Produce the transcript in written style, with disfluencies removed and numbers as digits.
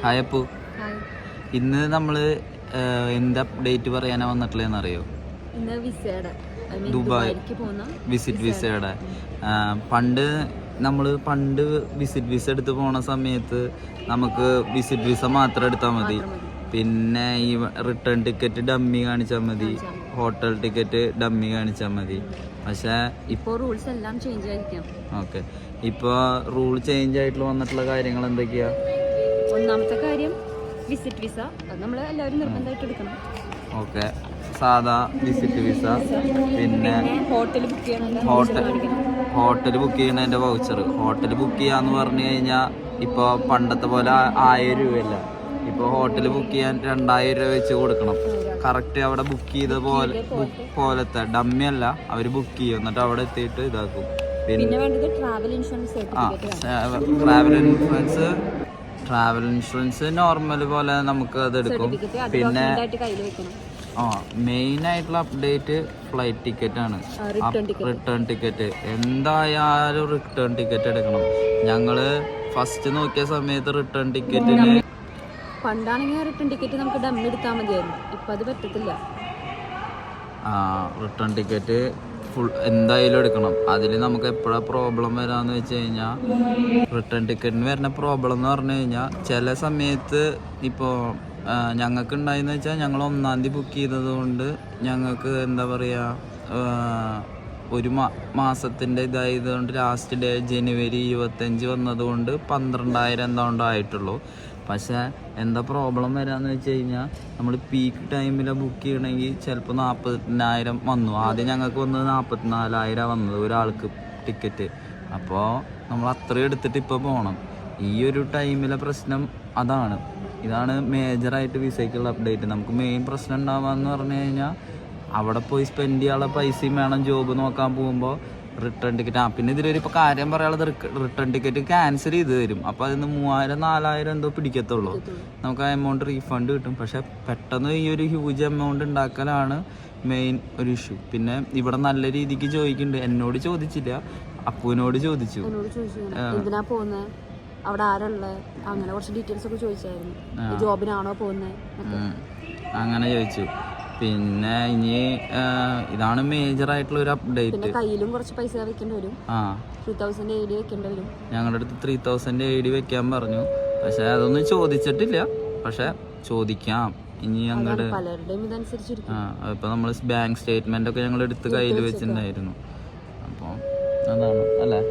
Hi Appu. ഇന്ന് നമ്മള് എന്ത് അപ്ഡേറ്റ് പറയാനാ വന്നിട്ടില്ലെന്ന് അറിയോ? ദുബായ് വിസിറ്റ് വിസയുടെ പണ്ട് വിസിറ്റ് വിസ എടുത്ത് പോണ സമയത്ത് നമുക്ക് വിസിറ്റ് വിസ മാത്രം എടുത്താൽ മതി. പിന്നെ ഈ റിട്ടേൺ ടിക്കറ്റ് ഡമ്മി കാണിച്ചാൽ മതി, ഹോട്ടൽ ടിക്കറ്റ് ഡമ്മി കാണിച്ചാൽ മതി. പക്ഷെ ഇപ്പോൾ റൂൾസ് എല്ലാം ചേഞ്ച് ആയിരിക്കാം. ഓക്കെ, ഇപ്പോൾ റൂൾ ചേഞ്ച് ആയിട്ടുള്ള വന്നിട്ടുള്ള കാര്യങ്ങൾ എന്തൊക്കെയാ? ഒന്നാമത്തെ കാര്യം വിസിറ്റ് വിസ, അത് നമ്മൾ എല്ലാവരും നിർബന്ധമായിട്ട് എടുക്കണം. ഓക്കെ, സാധാ വിസിറ്റ് വിസ, പിന്നെ ഹോട്ടൽ ബുക്ക് ചെയ്യണം. ഹോട്ടൽ ബുക്ക് ചെയ്യുന്നതിൻ്റെ വൗച്ചർ. ഹോട്ടൽ ബുക്ക് ചെയ്യാന്ന് പറഞ്ഞു കഴിഞ്ഞാൽ ഇപ്പോൾ പണ്ടത്തെ പോലെ 1000 രൂപയല്ല. ഇപ്പോൾ ഹോട്ടൽ ബുക്ക് ചെയ്യാൻ 2000 രൂപ വെച്ച് കൊടുക്കണം. കറക്റ്റ് അവിടെ ബുക്ക് ചെയ്ത പോലത്തെ ഡമ്മി അല്ല, അവർ ബുക്ക് ചെയ്യും, എന്നിട്ട് അവിടെ എത്തിയിട്ട് ഇതാക്കും. പിന്നെ വേണ്ടത് travel insurance. Travel insurance normal പോലെ നമുക്ക് അത് എടുക്കും. പിന്നെ മെയിൻ ആയിട്ടുള്ള അപ്ഡേറ്റ് ഫ്ലൈറ്റ് ടിക്കറ്റ് ആണ്. റിട്ടേൺ ടിക്കറ്റ് എന്തായാലും റിട്ടേൺ ടിക്കറ്റ് എടുക്കണം. ഞങ്ങള് ഫസ്റ്റ് നോക്കിയ സമയത്ത് റിട്ടേൺ ടിക്കറ്റിന് പണ്ടാണെങ്കിൽ റിട്ടേൺ ടിക്കറ്റ് നമുക്ക് ഡമ്മി എടുത്താൽ മതിയായിരുന്നു. ഇപ്പൊ അത് പറ്റത്തില്ല. റിട്ടേൺ ടിക്കറ്റ് ഫുൾ എന്തായാലും എടുക്കണം. അതിൽ നമുക്ക് എപ്പോഴാണ് പ്രോബ്ലം വരാമെന്ന് വെച്ച് കഴിഞ്ഞാൽ, റിട്ടേൺ ടിക്കറ്റിന് വരുന്ന പ്രോബ്ലം എന്ന് പറഞ്ഞു കഴിഞ്ഞാൽ, ചില സമയത്ത് ഇപ്പോൾ ഞങ്ങൾക്ക് ഉണ്ടായെന്ന് വെച്ചാൽ, ഞങ്ങൾ 1-ാം തീയതി ബുക്ക് ചെയ്തത് കൊണ്ട് ഞങ്ങൾക്ക് എന്താ പറയുക, ഒരു മാസത്തിൻ്റെ ഇതായതുകൊണ്ട് ലാസ്റ്റ് ഡേ ജനുവരി 25 വന്നതുകൊണ്ട് 12,000 എന്താണ്ട് ആയിട്ടുള്ളൂ. പക്ഷേ എന്താ പ്രോബ്ലം വരാമെന്ന് വെച്ച് കഴിഞ്ഞാൽ, നമ്മൾ പീക്ക് ടൈമിലാണ് ബുക്ക് ചെയ്യണമെങ്കിൽ ചിലപ്പോൾ 40,000 വന്നു. ആദ്യം ഞങ്ങൾക്ക് വന്നത് 44,000 വന്നത് ഒരാൾക്ക് ടിക്കറ്റ്. അപ്പോൾ നമ്മൾ അത്രയും എടുത്തിട്ട് ഇപ്പോൾ പോകണം. ഈ ഒരു ടൈമിലെ പ്രശ്നം അതാണ്. ഇതാണ് മേജറായിട്ട് വിസയ്ക്കുള്ള അപ്ഡേറ്റ്. നമുക്ക് മെയിൻ പ്രശ്നം ഉണ്ടാവാന്ന് പറഞ്ഞു കഴിഞ്ഞാൽ, അവിടെ പോയി സ്പെൻഡ് ചെയ്യാനുള്ള പൈസയും വേണം. ജോബ് നോക്കാൻ പോകുമ്പോൾ റിട്ടേൺ ടിക്കറ്റ് പിന്നെ ഇതിലൊരു ഇപ്പോൾ കാര്യം പറയാനുള്ളത്, റിട്ടേൺ ടിക്കറ്റ് ക്യാൻസൽ ചെയ്ത് തരും. അപ്പോൾ അതിന് 3,000-4,000 എന്തോ പിടിക്കത്തുള്ളൂ. നമുക്ക് ആ എമൗണ്ട് റീഫണ്ട് കിട്ടും. പക്ഷെ പെട്ടെന്ന് ഈ ഒരു ഹ്യൂജ് എമൗണ്ട് ഉണ്ടാക്കലാണ് മെയിൻ ഒരു ഇഷ്യൂ. പിന്നെ ഇവിടെ നല്ല രീതിക്ക് ചോദിക്കുന്നുണ്ട്. എന്നോട് ചോദിച്ചില്ല, അപ്പുവിനോട് ചോദിച്ചു. എന്തിനാ പോകുന്നത്, അവിടെ ആരുള്ള, അങ്ങനെ കുറച്ച് ഡീറ്റെയിൽസ് ഒക്കെ ചോദിച്ചായിരുന്നു. ജോബിനാണോ പോകുന്നത് അങ്ങനെ ചോദിച്ചു. പിന്നെ ഇനി ഇതാണ് മേജർ ആയിട്ടുള്ള ഒരു അപ്ഡേറ്റ്. കയ്യിലും കുറച്ച് പൈസ വെക്കേണ്ടി വരും. 3,000 AED വെക്കേണ്ടി വരും. ഞങ്ങളുടെ അടുത്ത് 3,000 AED വെക്കാൻ പറഞ്ഞു. പക്ഷെ അതൊന്നും ചോദിച്ചിട്ടില്ല. പക്ഷെ ചോദിക്കാം ഇനി. ഞങ്ങളുടെ ഇപ്പൊ നമ്മള് ബാങ്ക് സ്റ്റേറ്റ്മെന്റ് ഒക്കെ ഞങ്ങൾ എടുത്ത് കയ്യിൽ വെച്ചിട്ടുണ്ടായിരുന്നു. അപ്പോൾ അതാണ് അല്ലേ.